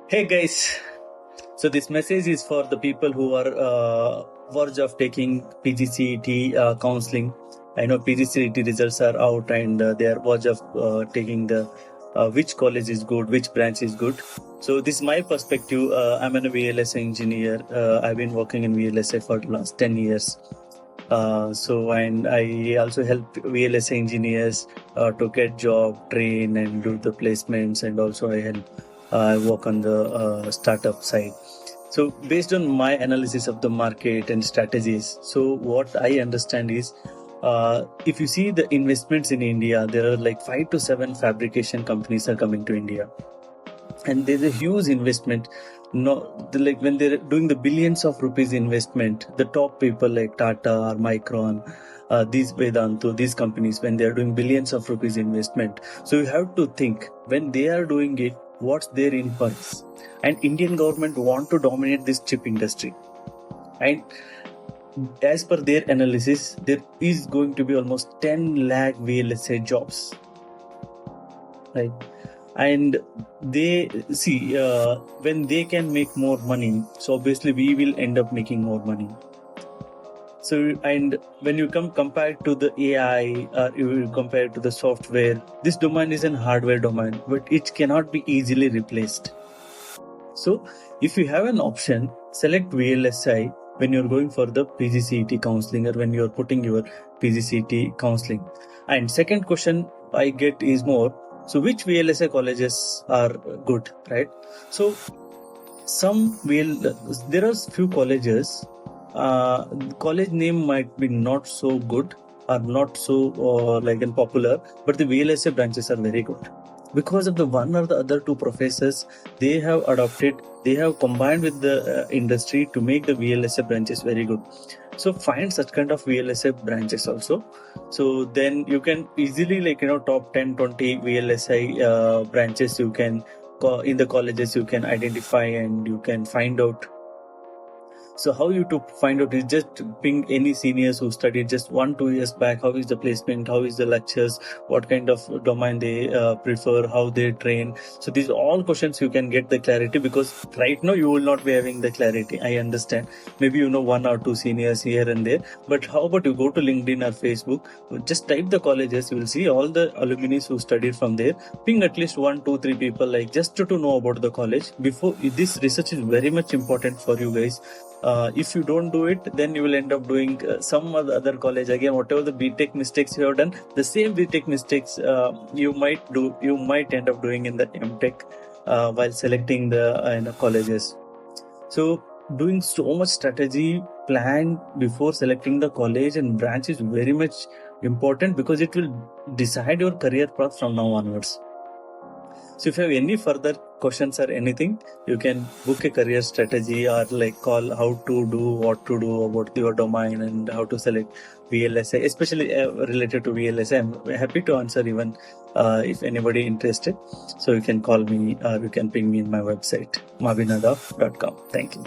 Hey guys, so this message is for the people who are verge of taking PGCET counseling. I know PGCET results are out and they are verge of taking the which college is good, which branch is good. So this is my perspective. I'm a VLSI engineer. I've been working in VLSI for the last 10 years. And I also help VLSI engineers to get job, train and do the placements, and also I help work on the startup side. So based on my analysis of the market and strategies, so what I understand is if you see the investments in India, there are like 5 to 7 fabrication companies are coming to India. And there's a huge investment. Like when they're doing the billions of rupees investment, the top people like Tata or Micron, these Vedantu, these companies, when they're doing billions of rupees investment, so you have to think when they are doing it, what's their impulse? And Indian government want to dominate this chip industry. And as per their analysis, there is going to be almost 10 lakh VLSI jobs. Right? And they see when they can make more money, so obviously we will end up making more money. So, and when you compare to the AI or you compare to the software, this domain is an hardware domain, but it cannot be easily replaced. So if you have an option, select VLSI when you're going for the PGCET counseling or when you're putting your PGCET counseling. And second question I get is more, so which VLSI colleges are good, right? So there are few colleges, college name might be not so good or not so popular, but the VLSI branches are very good. Because of the one or the other two professors, they have adopted, they have combined with the industry to make the VLSI branches very good. So find such kind of VLSI branches also. So then you can easily top 10, 20 VLSI branches you can in the colleges you can identify and you can find out. So how you to find out is just ping any seniors who studied just 1-2 years back. How is the placement? How is the lectures? What kind of domain they prefer? How they train? So these are all questions you can get the clarity, because right now you will not be having the clarity. I understand. Maybe you know 1 or 2 seniors here and there. But how about you go to LinkedIn or Facebook? Just type the colleges. You will see all the alumni who studied from there. Ping at least 1, 2, 3 people just to know about the college. Before this research is very much important for you guys. If you don't do it, then you will end up doing some other college again. Whatever the BTech mistakes you have done, the same BTech mistakes you might end up doing in the MTech while selecting the colleges. So doing so much strategy plan before selecting the college and branch is very much important, because it will decide your career path from now onwards. So if you have any further questions or anything, you can book a career strategy or call how to do, what to do about your domain and how to select VLSI, especially related to VLSI. I'm happy to answer even if anybody interested. So you can call me or you can ping me in my website, mabinadav.com. Thank you.